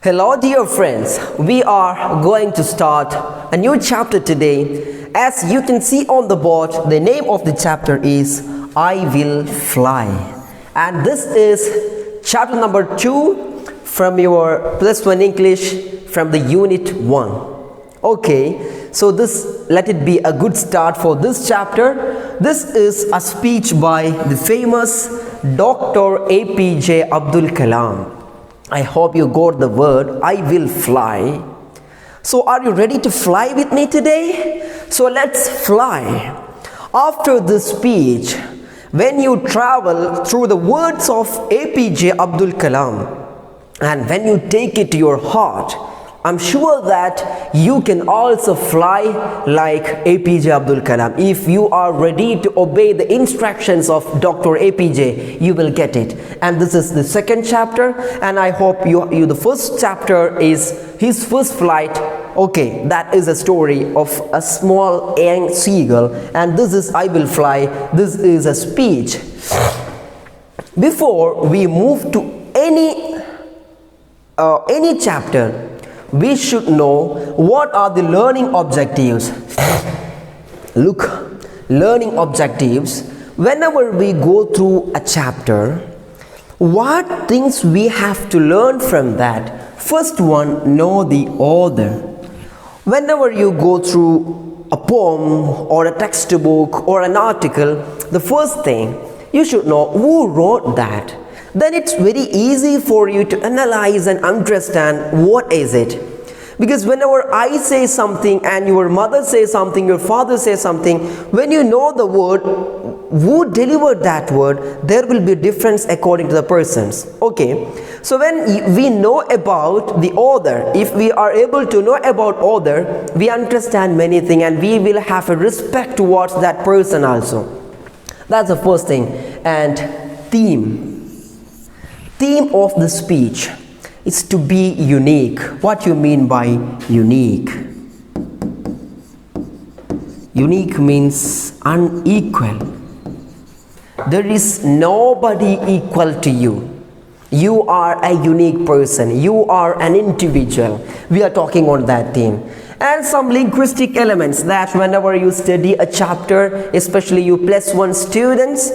Hello dear friends, we are going to start a new chapter today. As you can see on the board, the name of the chapter is I Will Fly. And this is chapter number 2 from your plus 1 English from the unit 1. Okay, so let it be a good start for this chapter. This is a speech by the famous Dr. APJ Abdul Kalam. I hope you got the word I will fly. So are you ready to fly with me today? So let's fly. After this speech, when you travel through the words of APJ Abdul Kalam and when you take it to your heart, I'm sure that you can also fly like APJ Abdul Kalam. If you are ready to obey the instructions of Dr. APJ, you will get it. And this is the second chapter, and I hope you the first chapter is his first flight. Okay, that is a story of a small young seagull, and this is I Will Fly. This is a speech. Before we move to any chapter, we should know what are the learning objectives. Look, learning objectives. Whenever we go through a chapter, what things we have to learn from that? First one, know the author. Whenever you go through a poem or a textbook or an article, the first thing you should know who wrote that. Then it's very easy for you to analyze and understand what is it. Because whenever I say something and your mother says something, your father says something, when you know the word, who delivered that word, there will be a difference according to the persons. Okay, so when we know about the author, if we are able to know about author, we understand many things and we will have a respect towards that person also. That's the first thing. And theme of the speech is to be unique. What you mean by unique? Unique means unequal. There is nobody equal to you. You are a unique person. You are an individual. We are talking on that theme. And some linguistic elements that whenever you study a chapter, especially you plus 1 students,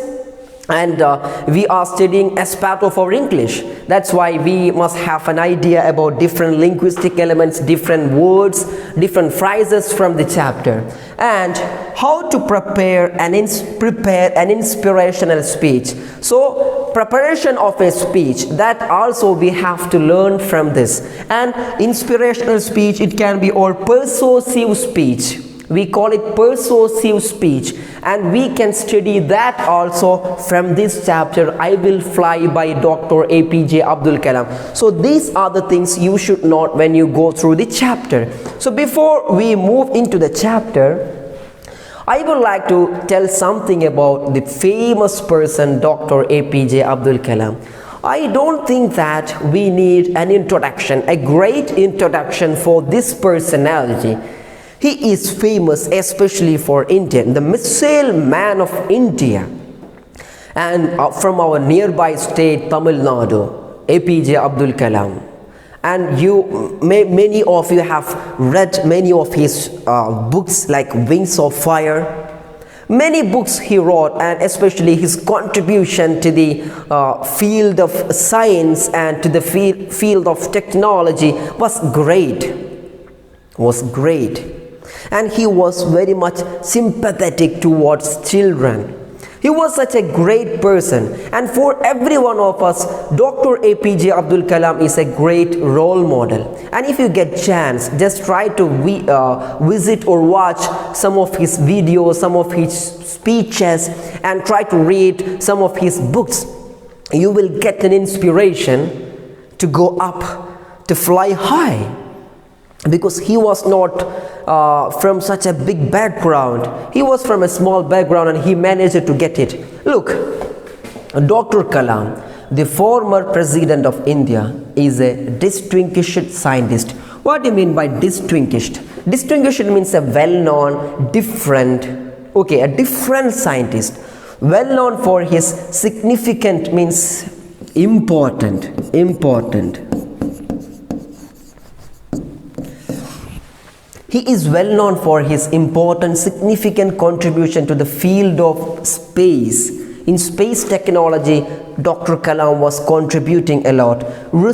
and we are studying as part of our English. That's why we must have an idea about different linguistic elements, different words, different phrases from the chapter, and how to prepare an inspirational speech. So preparation of a speech, that also we have to learn from this. And inspirational speech, it can be or persuasive speech. We call it persuasive speech, and we can study that also from this chapter I Will Fly by Dr. APJ Abdul Kalam. So these are the things you should know when you go through the chapter. So before we move into the chapter, I would like to tell something about the famous person Dr. APJ Abdul Kalam. I don't think that we need an introduction, a great introduction for this personality. He is famous especially for India, the missile man of India, and from our nearby state Tamil Nadu, APJ Abdul Kalam. And many of you have read many of his books like Wings of Fire. Many books he wrote, and especially his contribution to the field of science and to the field of technology was great. And he was very much sympathetic towards children. He was such a great person, and for every one of us, Dr. APJ Abdul Kalam is a great role model. And if you get chance, just try to visit or watch some of his videos, some of his speeches, and try to read some of his books. You will get an inspiration to go up, to fly high. Because he was not from such a big background. He was from a small background and he managed to get it. Look, Dr. Kalam, the former president of India, is a distinguished scientist. What do you mean by distinguished? Distinguished means a well-known, different scientist. Well-known for his significant means important. He is well known for his important, significant contribution to the field of space. In space technology, Dr. Kalam was contributing a lot.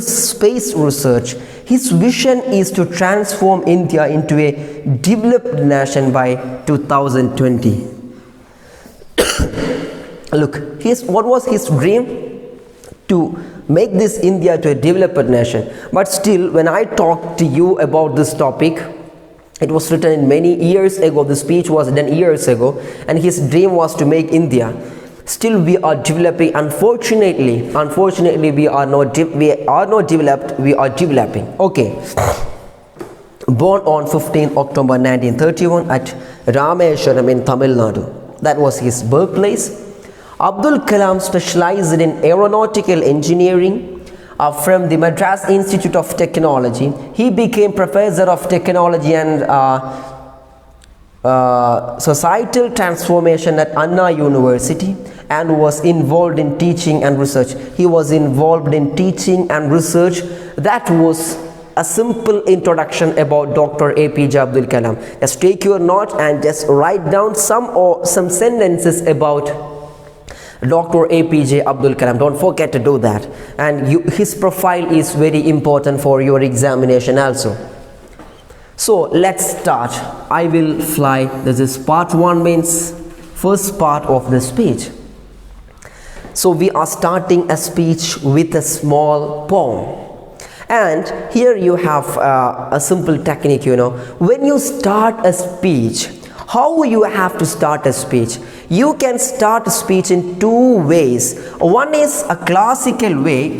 Space research. His vision is to transform India into a developed nation by 2020. Look, what was his dream? To make this India to a developed nation. But still, when I talk to you about this topic, it was written many years ago. The speech was done years ago, and his dream was to make India. Still, we are developing. Unfortunately, we are not developed. We are developing. Okay. Born on 15 October 1931 at Rameshwaram in Tamil Nadu. That was his birthplace. Abdul Kalam specialized in aeronautical engineering from the Madras Institute of Technology. He became professor of technology and societal transformation at Anna University and was involved in teaching and research. He was involved in teaching and research. That was a simple introduction about Dr. APJ Abdul Kalam. Just take your note and just write down some sentences about Dr. APJ Abdul Kalam. Don't forget to do that. And his profile is very important for your examination also. So let's start. I will fly. This is part 1, means first part of the speech. So we are starting a speech with a small poem. And here you have a simple technique, when you start a speech, how you have to start a speech? You can start a speech in 2 ways. One is a classical way.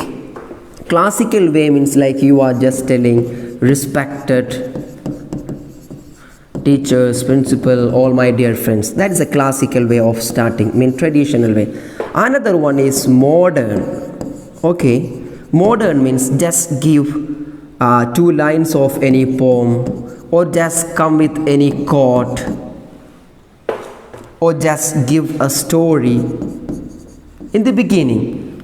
Classical way means like you are just telling, respected teachers, principal, all my dear friends. That is a classical way of starting, traditional way. Another one is modern. Okay, modern means just give 2 lines of any poem, or just come with any quote, or just give a story in the beginning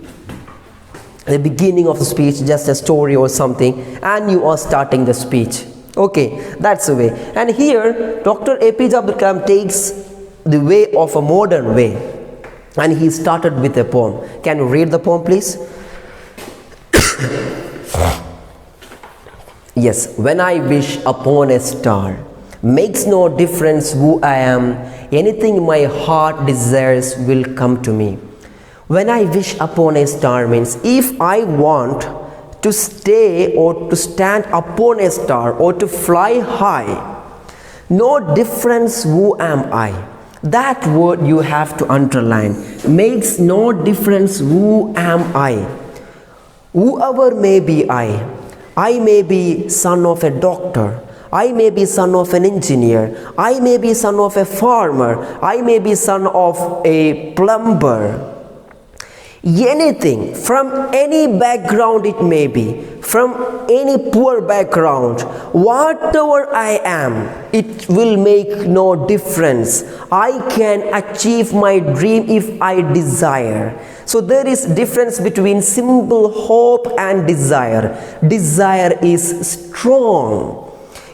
of the speech, just a story or something, and you are starting the speech. Okay, that's the way. And here Dr. APJ Abdul Kalam takes the way of a modern way, and he started with a poem. Can you read the poem, please? Yes. When I wish upon a star, makes no difference who I am, anything my heart desires will come to me. When I wish upon a star means if I want to stay or to stand upon a star or to fly high, no difference who am I. That word you have to underline. Makes no difference who am I. Whoever may be I may be son of a doctor, I may be son of an engineer, I may be son of a farmer, I may be son of a plumber. Anything, from any background it may be, from any poor background, whatever I am, it will make no difference. I can achieve my dream if I desire. So there is difference between simple hope and desire. Desire is strong.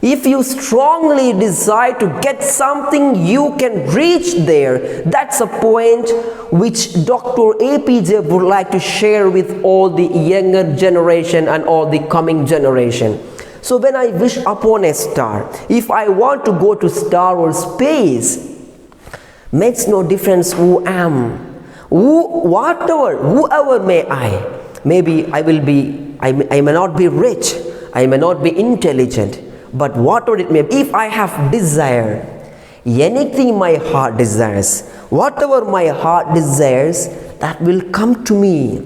If you strongly desire to get something, you can reach there. That's a point which Dr. APJ would like to share with all the younger generation and all the coming generation. So when I wish upon a star, if I want to go to star or space, makes no difference who am. Whoever may I. Maybe I may not be rich, I may not be intelligent, but whatever it may be, if I have desire, anything my heart desires, whatever my heart desires, that will come to me.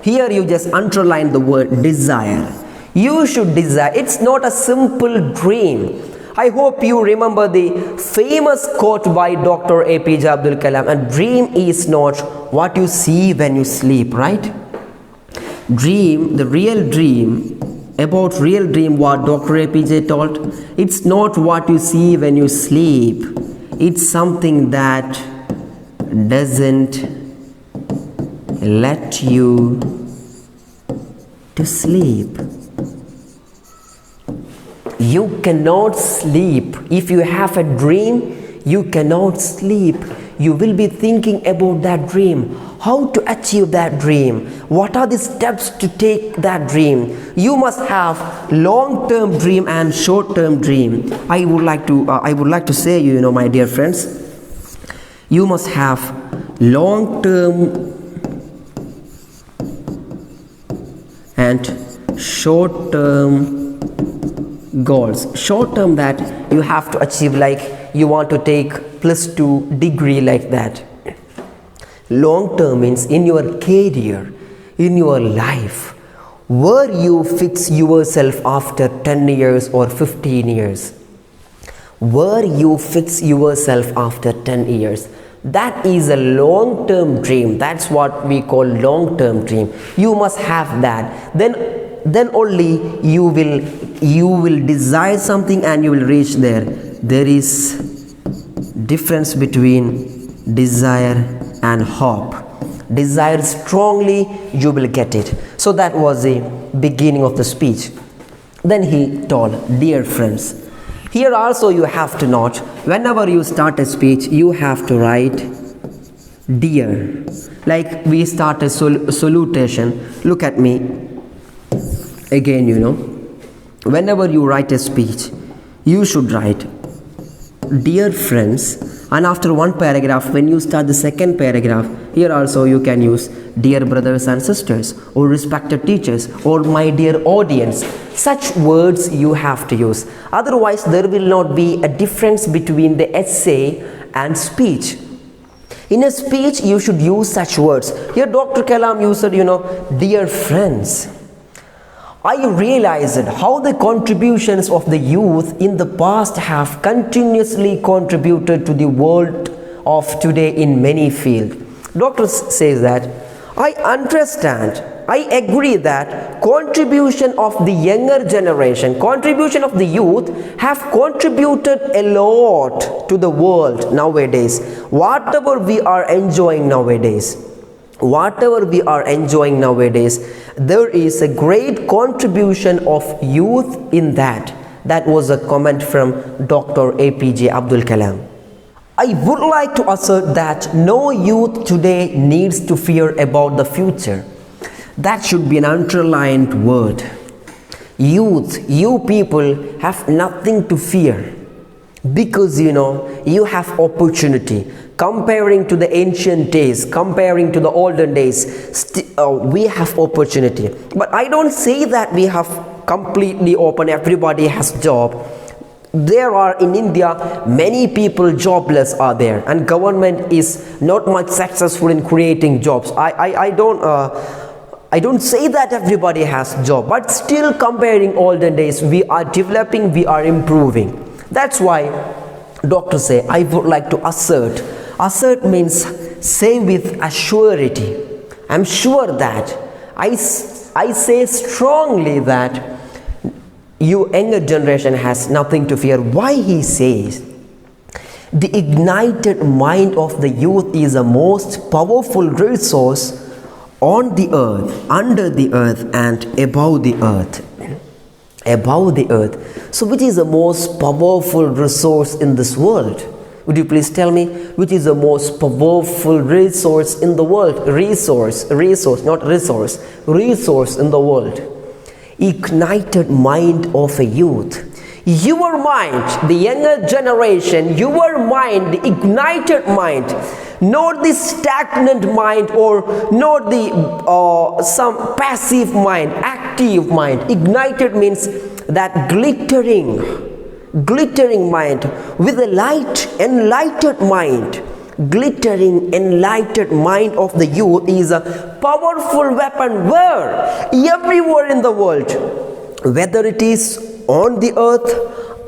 Here you just underline the word desire. You should desire. It's not a simple dream. I hope you remember the famous quote by Dr. APJ Abdul Kalam, a dream is not what you see when you sleep, right? Dream, the real dream, about real dream, what Dr. APJ told, it's not what you see when you sleep, it's something that doesn't let you to sleep. You cannot sleep. If you have a dream, you cannot sleep. You will be thinking about that dream, how to achieve that dream, what are the steps to take that dream. You must have long-term dream and short-term dream. I would like to say, my dear friends, you must have long-term and short-term goals. Short-term, that you have to achieve, like you want to take +2 degree, like that. Long-term means in your career, in your life, where you fix yourself after 10 years or 15 years. Where you fix yourself after 10 years. That is a long-term dream. That's what we call long-term dream. You must have that. Then only you will desire something and you will reach there. There is difference between desire and hope. Desire strongly, you will get it. So that was the beginning of the speech. Then he told, dear friends. Here also you have to note, whenever you start a speech, you have to write dear. Like we start a salutation. Look at me. Again, whenever you write a speech, you should write dear friends, and after one paragraph, when you start the second paragraph, here also you can use dear brothers and sisters, or respected teachers, or my dear audience. Such words you have to use. Otherwise, there will not be a difference between the essay and speech. In a speech, you should use such words. Here Dr. Kalam used, dear friends. I realized how the contributions of the youth in the past have continuously contributed to the world of today in many fields. Doctor says that, I understand, I agree that contribution of the younger generation, contribution of the youth have contributed a lot to the world nowadays. Whatever we are enjoying nowadays, there is a great contribution of youth in that. That was a comment from Dr. APJ Abdul Kalam. I would like to assert that no youth today needs to fear about the future. That should be an underlined word. Youth, you people have nothing to fear, because you have opportunity. Comparing to the ancient days, comparing to the olden days, we have opportunity. But I don't say that we have completely open, everybody has job. There are in India many people jobless are there, and government is not much successful in creating jobs. I don't say that everybody has job, but still comparing olden days, we are developing, we are improving. That's why doctors say, I would like to assert. Assert means say with assurity. I'm sure that I say strongly that you younger generation has nothing to fear. Why he says? The ignited mind of the youth is the most powerful resource on the earth, under the earth, and above the earth. Above the earth. So which is the most powerful resource in this world? Would you please tell me which is the most powerful resource in the world? Resource, not resource. Resource in the world. Ignited mind of a youth. Your mind, the younger generation, your mind, the ignited mind, not the stagnant mind, or not the some passive mind, active mind. Ignited means that glittering mind with a light, enlightened mind. Glittering, enlightened mind of the youth is a powerful weapon. Where? Everywhere in the world, whether it is on the earth,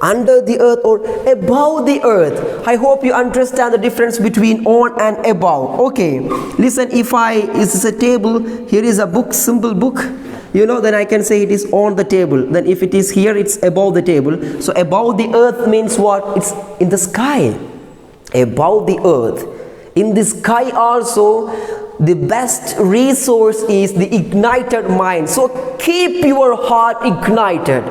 under the earth, or above the earth. I hope you understand the difference between on and above. Okay, listen, if this is a table, here is a book, simple book, then I can say it is on the table. Then if it is here, it's above the table. So above the earth means what? It's in the sky. Above the earth. In the sky also, the best resource is the ignited mind. So keep your heart ignited.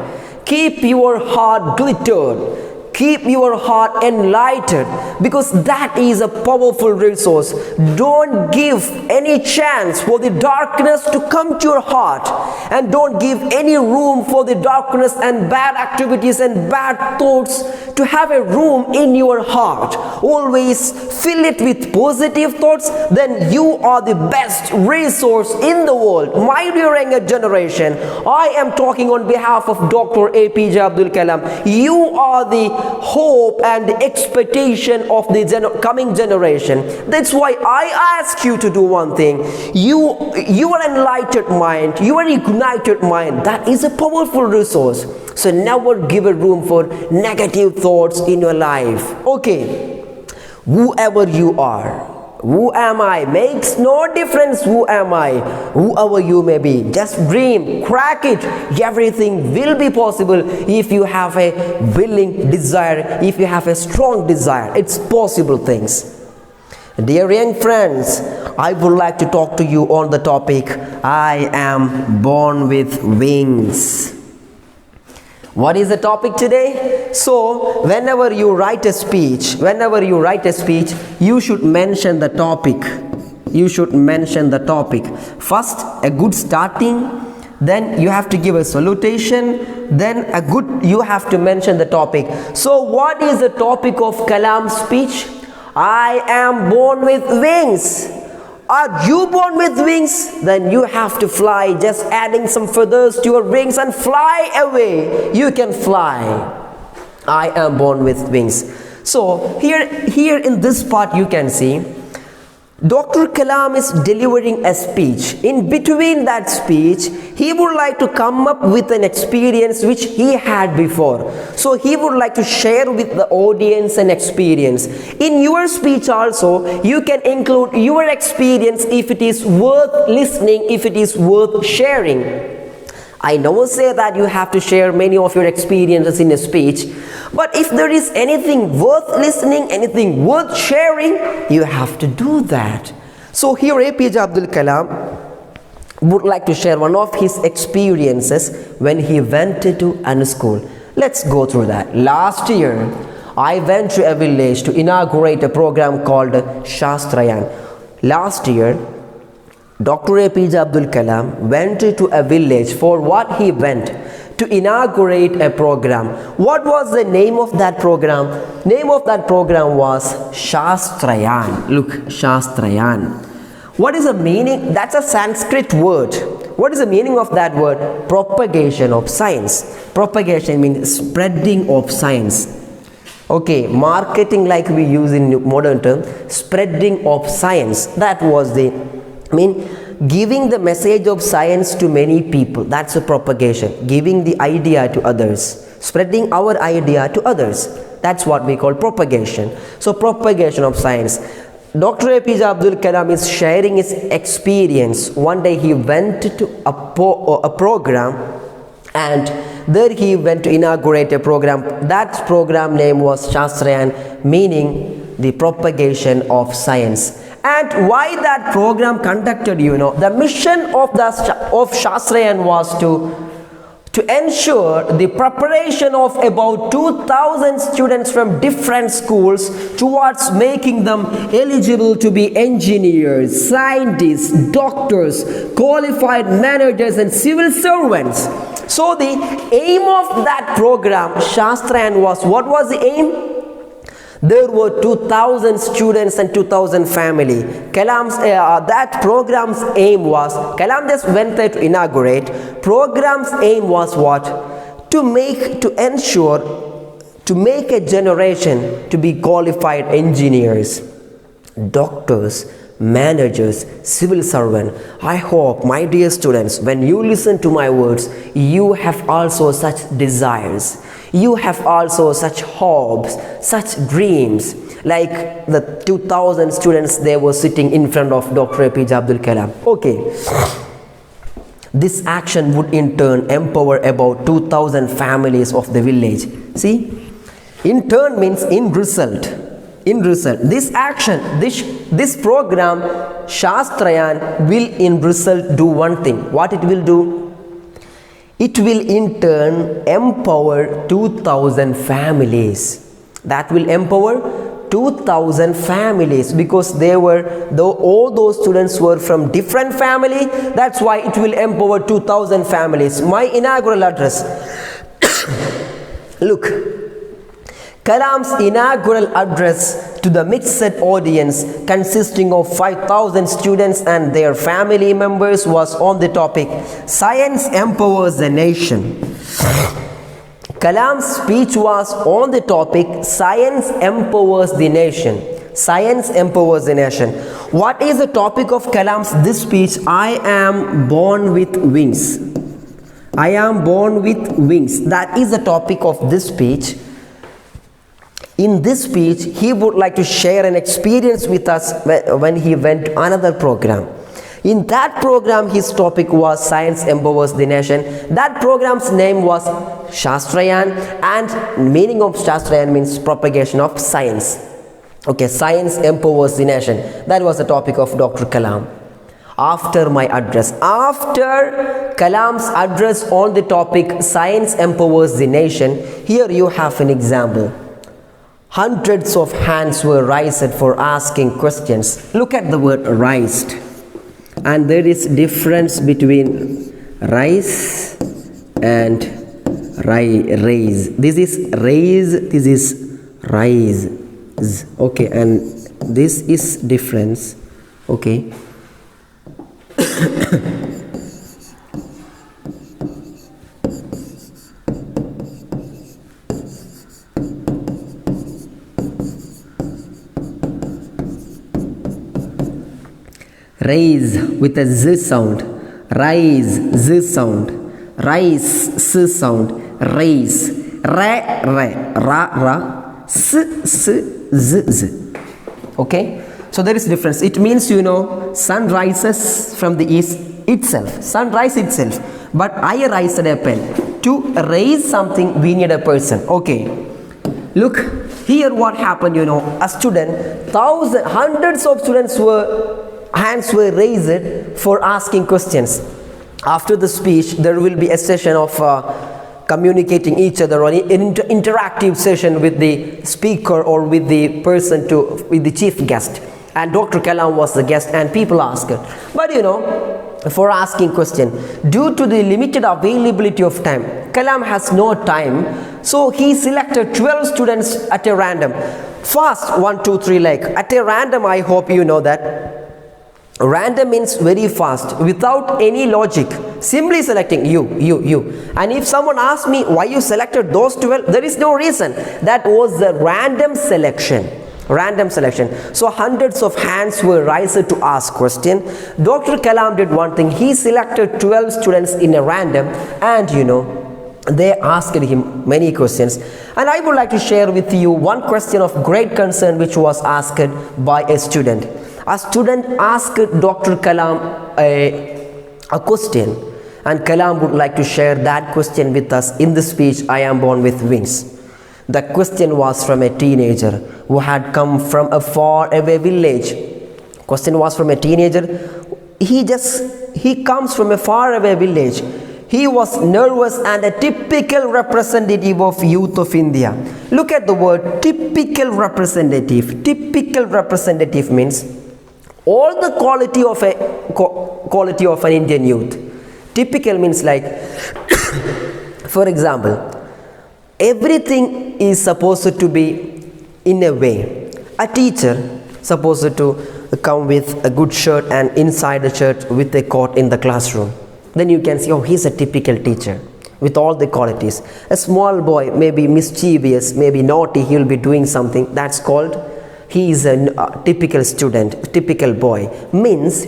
Keep your heart glittered. Keep your heart enlightened, because that is a powerful resource. Don't give any chance for the darkness to come to your heart, and don't give any room for the darkness and bad activities and bad thoughts to have a room in your heart. Always fill it with positive thoughts, then you are the best resource in the world. My dear younger generation, I am talking on behalf of Dr. APJ Abdul Kalam. You are the hope and the expectation of the coming generation. That's why I ask you to do one thing. Your enlightened mind, your ignited mind, that is a powerful resource. So never give a room for negative thoughts in your life. Okay, whoever you are, who am I? Makes no difference who am I. Whoever you may be, just dream, crack it. Everything will be possible if you have a willing desire, if you have a strong desire. It's possible things. Dear young friends, I would like to talk to you on the topic, I am born with wings. What is the topic today? So whenever you write a speech, you should mention the topic. First, a good starting, then you have to give a salutation, then you have to mention the topic. So what is the topic of Kalam's speech? I am born with wings. Are you born with wings? Then you have to fly, just adding some feathers to your wings and fly away. You can fly. I am born with wings. So here in this part you can see Dr. Kalam is delivering a speech. In between that speech, he would like to come up with an experience which he had before. So he would like to share with the audience an experience. In your speech also, you can include your experience if it is worth listening, if it is worth sharing. I never say that you have to share many of your experiences in a speech, but if there is anything worth listening, anything worth sharing, you have to do that. So here APJ Abdul Kalam would like to share one of his experiences when he went to a school. Let's go through that. Last year, I went to a village to inaugurate a program called Shastrayan. Last year, Dr. APJ Abdul Kalam went to a village. For what he went? To inaugurate a program. What was the name of that program? Name of that program was Shastrayan. Look, Shastrayan. What is the meaning? That's a Sanskrit word. What is the meaning of that word? Propagation of science. Propagation means spreading of science. Okay, marketing like we use in modern term, spreading of science. That was the giving the message of science to many people. That's a propagation. Giving the idea to others. Spreading our idea to others. That's what we call propagation. So propagation of science. Dr. APJ Abdul Kalam is sharing his experience. One day he went to a program, and there he went to inaugurate a program. That program name was Shastrayan, meaning the propagation of science. And why that program conducted, the mission of Shastrayan was to ensure the preparation of about 2,000 students from different schools towards making them eligible to be engineers, scientists, doctors, qualified managers and civil servants. So the aim of that program, Shastrayan, was, what was the aim? There were 2,000 students and 2,000 family. Kalam's that program's aim was, Kalam just went there to inaugurate. Program's aim was what? To make a generation to be qualified engineers, doctors, managers, civil servant. I hope, my dear students, when you listen to my words, you have also such desires. You have also such hopes, such dreams, like the 2,000 students, they were sitting in front of Dr. APJ Abdul Kalam. Okay. This action would in turn empower about 2,000 families of the village. See? In turn means in result. In result. This action, this program, Shastrayan, will in result do one thing. What it will do? It will in turn empower 2000 families. That will empower 2000 families, because all those students were from different family. That's why it will empower 2000 families. My inaugural address. Look, Kalam's inaugural address to the mixed audience consisting of 5,000 students and their family members was on the topic Science Empowers the Nation. Kalam's speech was on the topic Science Empowers the Nation. Science empowers the nation. What is the topic of Kalam's this speech? I am born with wings. I am born with wings. That is the topic of this speech. In this speech, he would like to share an experience with us when he went to another program. In that program, his topic was Science Empowers the Nation. That program's name was Shastrayan, and meaning of Shastrayan means propagation of science. Okay, Science Empowers the Nation. That was the topic of Dr. Kalam. After my address, after Kalam's address on the topic Science Empowers the Nation, here you have an example. Hundreds of hands were raised for asking questions. Look at the word raised. And there is difference between rise and raise. This is raise, this is rise. Okay, and this is difference. Okay. Raise with a z sound, rise z sound, rise s sound, raise, ra, s z. Okay, so there is difference. It means, sun rises from the east itself, sun rise itself, but I raised a pen. To raise something, we need a person. Okay, look here what happened. A student, hundreds of students hands were raised for asking questions. After the speech, there will be a session of communicating each other, or an interactive session with the speaker or with the person, with the chief guest. And Dr. Kalam was the guest, and people asked. But for asking question, due to the limited availability of time, Kalam has no time, so he selected 12 students at a random. Fast, 1, 2, 3, like at a random. I hope you know that. Random means very fast, without any logic, simply selecting you. And if someone asks me why you selected those 12, there is no reason. That was the random selection. So hundreds of hands were raised to ask question. Dr. Kalam did one thing. He selected 12 students in a random, and they asked him many questions. And I would like to share with you one question of great concern which was asked by a student. A student asked Dr. Kalam a question, and Kalam would like to share that question with us in the speech, I am born with wings. The question was from a teenager who had come from a far away village. Question was from a teenager. He comes from a far away village. He was nervous and a typical representative of youth of India. Look at the word typical representative. Typical representative means all the quality of an Indian youth. Typical means like, for example, everything is supposed to be in a way. A teacher supposed to come with a good shirt and inside the shirt with a coat in the classroom. Then you can see, oh, he's a typical teacher with all the qualities. A small boy, maybe mischievous, maybe naughty, he will be doing something. That's called he is a typical student, typical boy. Means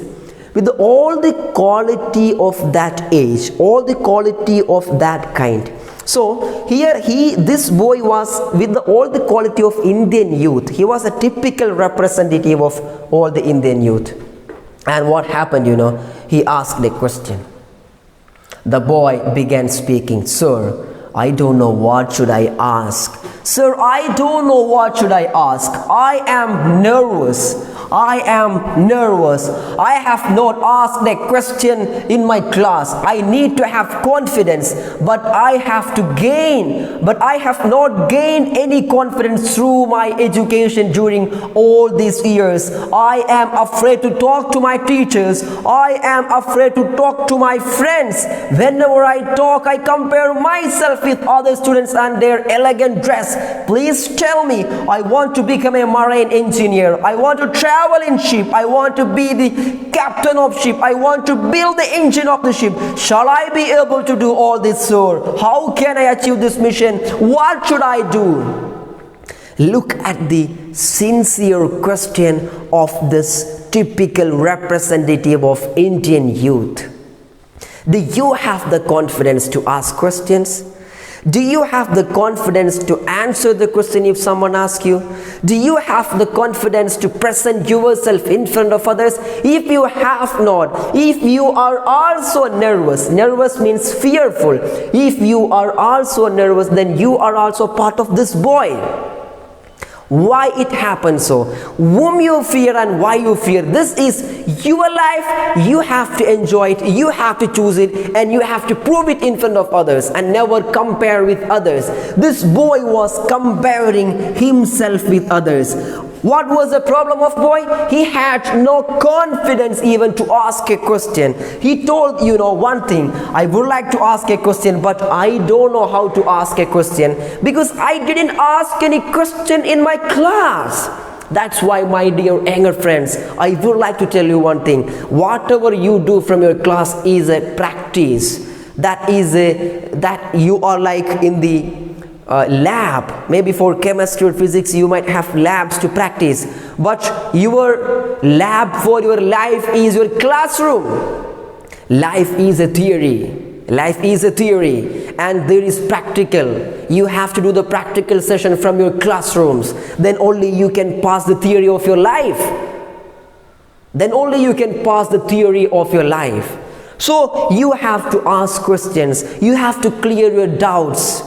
with all the quality of that age, all the quality of that kind. So here this boy was with all the quality of Indian youth. He was a typical representative of all the Indian youth. And what happened, he asked a question. The boy began speaking, "Sir, I don't know what should I ask. Sir, I don't know what should I ask. I am nervous. I am nervous. I have not asked a question in my class. I need to have confidence, but I have not gained any confidence through my education during all these years. I am afraid to talk to my teachers. I am afraid to talk to my friends. Whenever I talk, I compare myself with other students and their elegant dress. Please tell me, I want to become a marine engineer. I want to travel in ship. I want to be the captain of ship. I want to build the engine of the ship. Shall I be able to do all this, sir? How can I achieve this mission? What should I do? Look at the sincere question of this typical representative of Indian youth. Do you have the confidence to ask questions? Do you have the confidence to answer the question if someone asks you? Do you have the confidence to present yourself in front of others? If you have not, if you are also nervous means fearful. If you are also nervous, then you are also part of this boy. Why it happens so? Whom you fear and why you fear. This is your life. You have to enjoy it. You have to choose it, and you have to prove it in front of others and never compare with others. This boy was comparing himself with others. What was the problem of boy? He had no confidence even to ask a question. He told, one thing, I would like to ask a question, but I don't know how to ask a question because I didn't ask any question in my class. That's why, my dear younger friends, I would like to tell you one thing. Whatever you do from your class is a practice. That you are like in the lab. Maybe for chemistry or physics you might have labs to practice, but your lab for your life is your classroom. Life is a theory, and there is practical. You have to do the practical session from your classrooms. Then only you can pass the theory of your life. So you have to ask questions. You have to clear your doubts.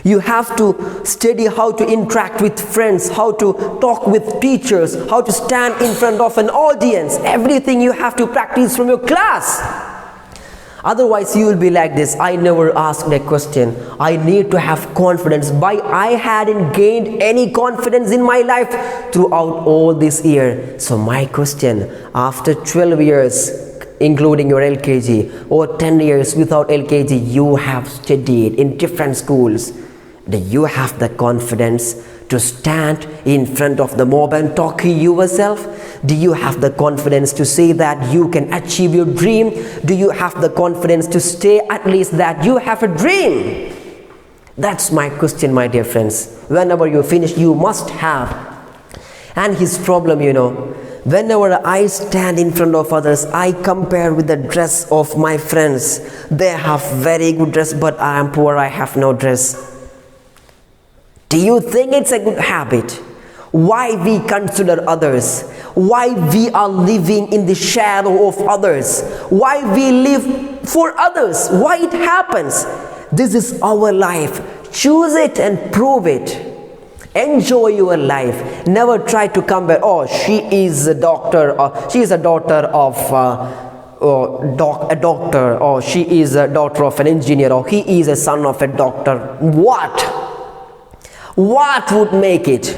You have to study how to interact with friends, how to talk with teachers, how to stand in front of an audience. Everything you have to practice from your class. Otherwise you will be like this. I never asked a question. I need to have confidence. I hadn't gained any confidence in my life throughout all this year. So my question, after 12 years, including your LKG, or 10 years without LKG, you have studied in different schools. Do you have the confidence to stand in front of the mob and talk to yourself? Do you have the confidence to say that you can achieve your dream? Do you have the confidence to stay at least that you have a dream? That's my question, my dear friends. Whenever you finish, you must have. And his problem, whenever I stand in front of others, I compare with the dress of my friends. They have very good dress, but I am poor, I have no dress. Do you think it's a good habit? Why we consider others? Why we are living in the shadow of others? Why we live for others? Why it happens? This is our life. Choose it and prove it. Enjoy your life. Never try to compare. Oh, she is a doctor, or she is a daughter of a doctor, or she is a daughter of an engineer, or he is a son of a doctor. What would make it?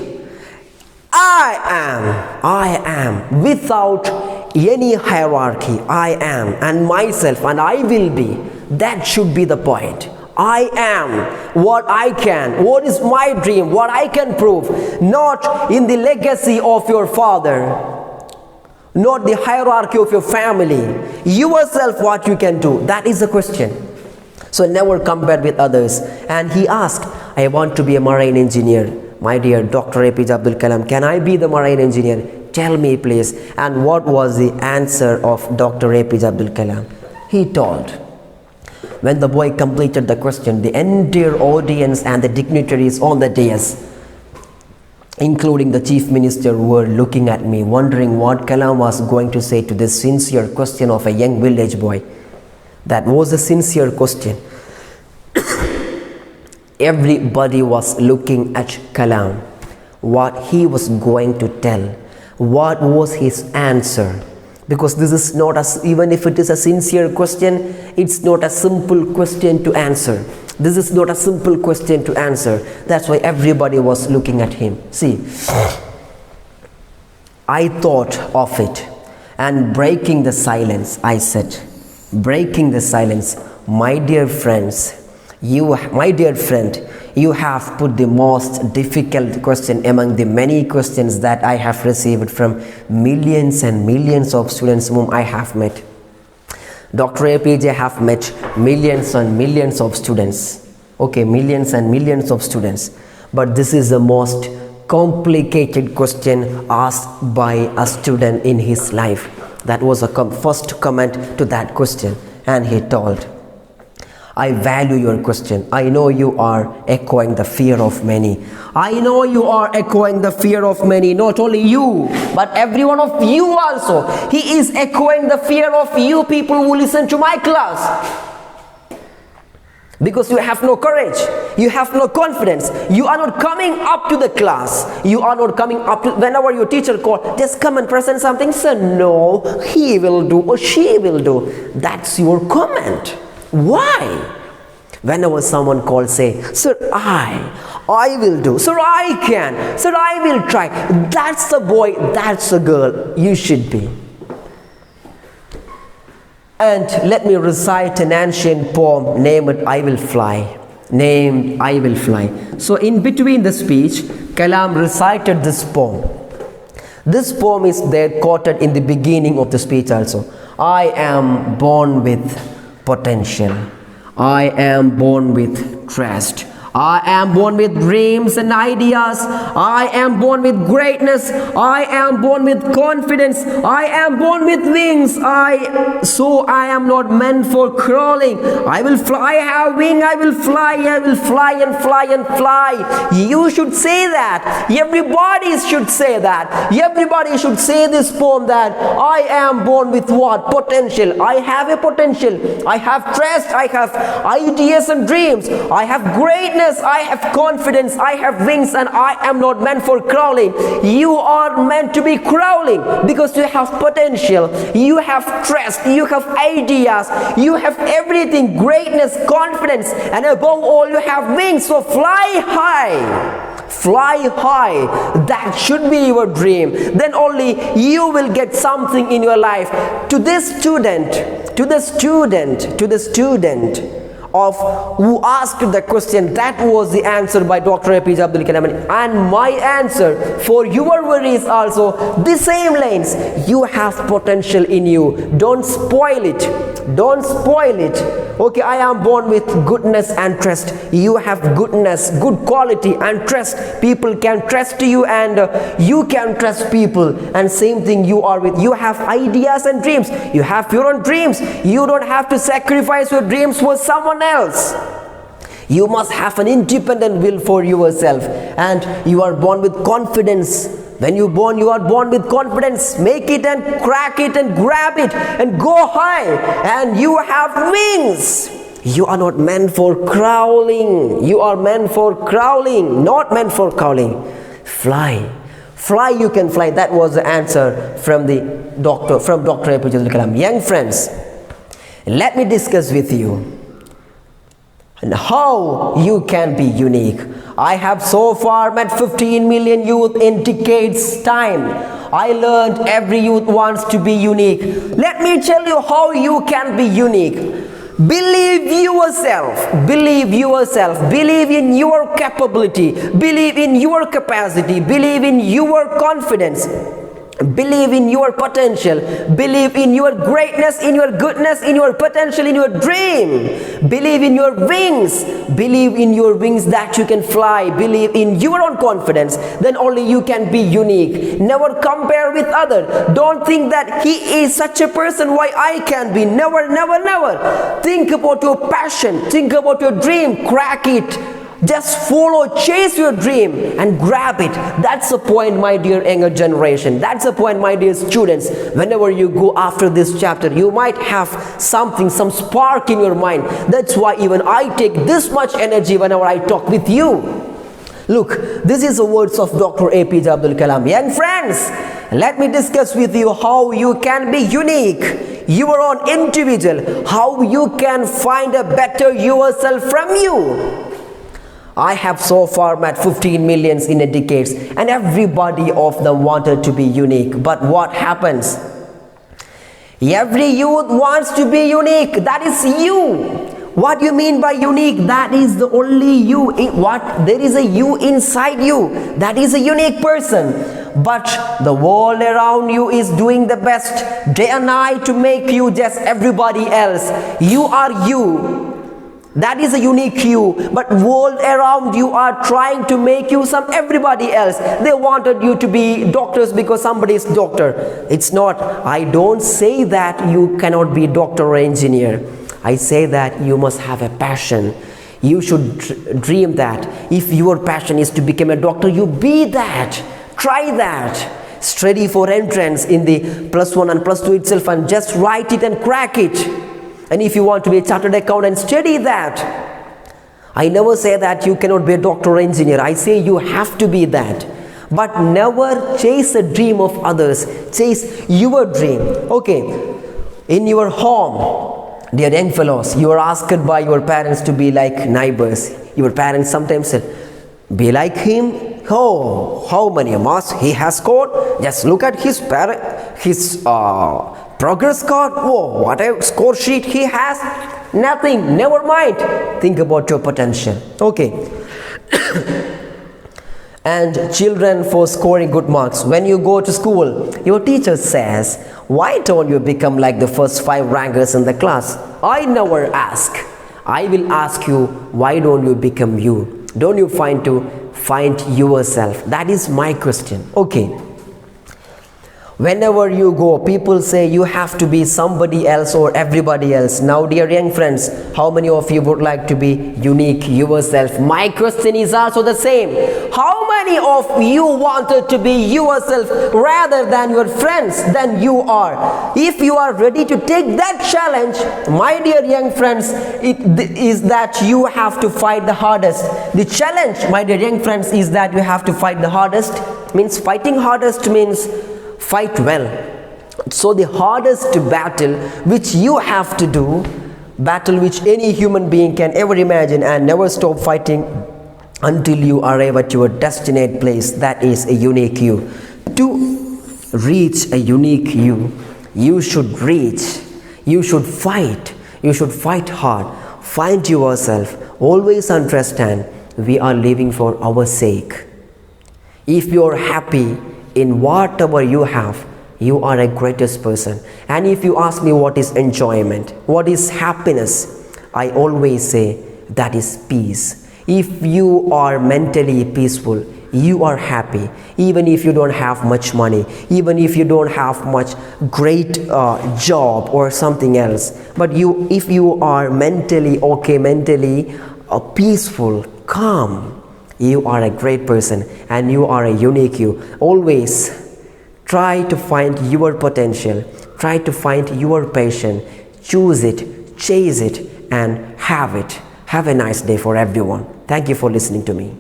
I am without any hierarchy. I am, and myself, and I will be. That should be the point. I am what I can. What is my dream? What I can prove. Not in the legacy of your father, not the hierarchy of your family. Yourself, what you can do. That is the question. So never compare with others. And he asked, I want to be a marine engineer. My dear Dr. APJ Abdul Kalam, can I be the marine engineer? Tell me please. And what was the answer of Dr. APJ Abdul Kalam? He told, when the boy completed the question, the entire audience and the dignitaries on the dais, including the chief minister, were looking at me, wondering what Kalam was going to say to this sincere question of a young village boy. That was a sincere question. Everybody was looking at Kalam, what he was going to tell. What was his answer? Because this is not even if it is a sincere question, it's not a simple question to answer. This is not a simple question to answer. That's why everybody was looking at him. See, I thought of it, and breaking the silence, I said, breaking the silence, my dear friends, my dear friend, you have put the most difficult question among the many questions that I have received from millions and millions of students whom I have met. Dr. APJ have met millions and millions of students. Okay, millions and millions of students. But this is the most complicated question asked by a student in his life. That was a first comment to that question. And he told, I value your question. I know you are echoing the fear of many. I know you are echoing the fear of many. Not only you, but every one of you also. He is echoing the fear of you people who listen to my class. Because you have no courage. You have no confidence. You are not coming up to the class. You are not coming up to, whenever your teacher calls, just come and present something. Sir, no, he will do or she will do. That's your comment. Why? Whenever someone calls, say, sir, I will do. Sir, I can. Sir, I will try. That's the boy, that's the girl you should be. And let me recite an ancient poem named I Will Fly. Named I Will Fly. So in between the speech, Kalam recited this poem. This poem is there quoted in the beginning of the speech also. I am born with potential. I am born with trust. I am born with dreams and ideas. I am born with greatness. I am born with confidence. I am born with wings. So I am not meant for crawling. I will fly. I have wings. I will fly. I will fly and fly and fly. You should say that. Everybody should say that. Everybody should say this poem that I am born with what? Potential. I have a potential. I have trust. I have ideas and dreams. I have greatness. I have confidence, I have wings, and I am not meant for crawling. You are meant to be crawling because you have potential, you have trust, you have ideas, you have everything, greatness, confidence, and above all you have wings. So fly high. Fly high. That should be your dream. Then only you will get something in your life. To this student of who asked the question, that was the answer by Dr. APJ Abdul Kalam. And my answer for your worries also, the same lines. You have potential in you. Don't spoil it. Don't spoil it. Okay, I am born with goodness and trust. You have goodness, good quality and trust. People can trust you and you can trust people. And same thing you are with. You have ideas and dreams. You have your own dreams. You don't have to sacrifice your dreams for someone else. You must have an independent will for yourself. And you are born with confidence. When you are born with confidence. Make it and crack it and grab it and go high. And you have wings. You are not meant for crawling. You are meant for crawling, not meant for crawling. Fly. Fly, you can fly. That was the answer from Dr. APJ Abdul Kalam. Young friends, let me discuss with you and how you can be unique. I have so far met 15 million youth in decades time. I learned every youth wants to be unique. Let me tell you how you can be unique. Believe yourself. Believe yourself. Believe in your capability. Believe in your capacity. Believe in your confidence. Believe in your potential. Believe in your greatness, in your goodness, in your potential, in your dream. Believe in your wings. Believe in your wings that you can fly. Believe in your own confidence. Then only you can be unique. Never compare with others. Don't think that he is such a person, why I can be. Never, never, never. Think about your passion. Think about your dream. Crack it. Just follow, chase your dream and grab it. That's the point, my dear younger generation. That's the point, my dear students. Whenever you go after this chapter, you might have something, some spark in your mind. That's why even I take this much energy whenever I talk with you. Look, this is the words of Dr. APJ Abdul Kalam. Young friends, let me discuss with you how you can be unique, your own individual, how you can find a better yourself from you. I have so far met 15 millions in a decade, and everybody of them wanted to be unique. But what happens? Every youth wants to be unique. That is you. What do you mean by unique? That is the only you. There is a you inside you. That is a unique person. But the world around you is doing the best day and night to make you just everybody else. You are you. That is a unique you. But world around you are trying to make you some everybody else. They wanted you to be doctors because somebody is doctor. It's not. I don't say that you cannot be doctor or engineer. I say that you must have a passion. You should dream that. If your passion is to become a doctor, you be that. Try that. Study for entrance in the +1 and +2 itself and just write it and crack it. And if you want to be a chartered accountant, study that. I never say that you cannot be a doctor or engineer. I say you have to be that. But never chase a dream of others. Chase your dream. Okay. In your home, dear young fellows, you are asked by your parents to be like neighbors. Your parents sometimes said, be like him. Oh, how many marks he has scored? Just look at his progress card. Oh, what a score sheet he has. Nothing. Never mind. Think about your potential. Okay. And children, for scoring good marks, when you go to school, your teacher says, why don't you become like the first 5 rankers in the class? I never ask. I will ask you, why don't you become you? Don't you find yourself? That is my question. Okay. Whenever you go, people say you have to be somebody else or everybody else. Now, dear young friends, how many of you would like to be unique yourself? My question is also the same. How many of you wanted to be yourself rather than your friends than you are? If you are ready to take that challenge, my dear young friends, it is that you have to fight the hardest. The challenge, my dear young friends, is that you have to fight the hardest. Means fighting hardest means fight well. So the hardest battle which you have to do, battle which any human being can ever imagine, and never stop fighting until you arrive at your destined place, that is a unique you. To reach a unique you should fight hard, find yourself, always understand we are living for our sake. If you are happy in whatever you have, you are a greatest person. And if you ask me what is enjoyment, what is happiness, I always say that is peace. If you are mentally peaceful, you are happy. Even if you don't have much money, even if you don't have much great job or something else, but if you are mentally okay, mentally peaceful, calm, you are a great person and you are a unique you. Always try to find your potential, try to find your passion, choose it, chase it, and have it. Have a nice day for everyone. Thank you for listening to me.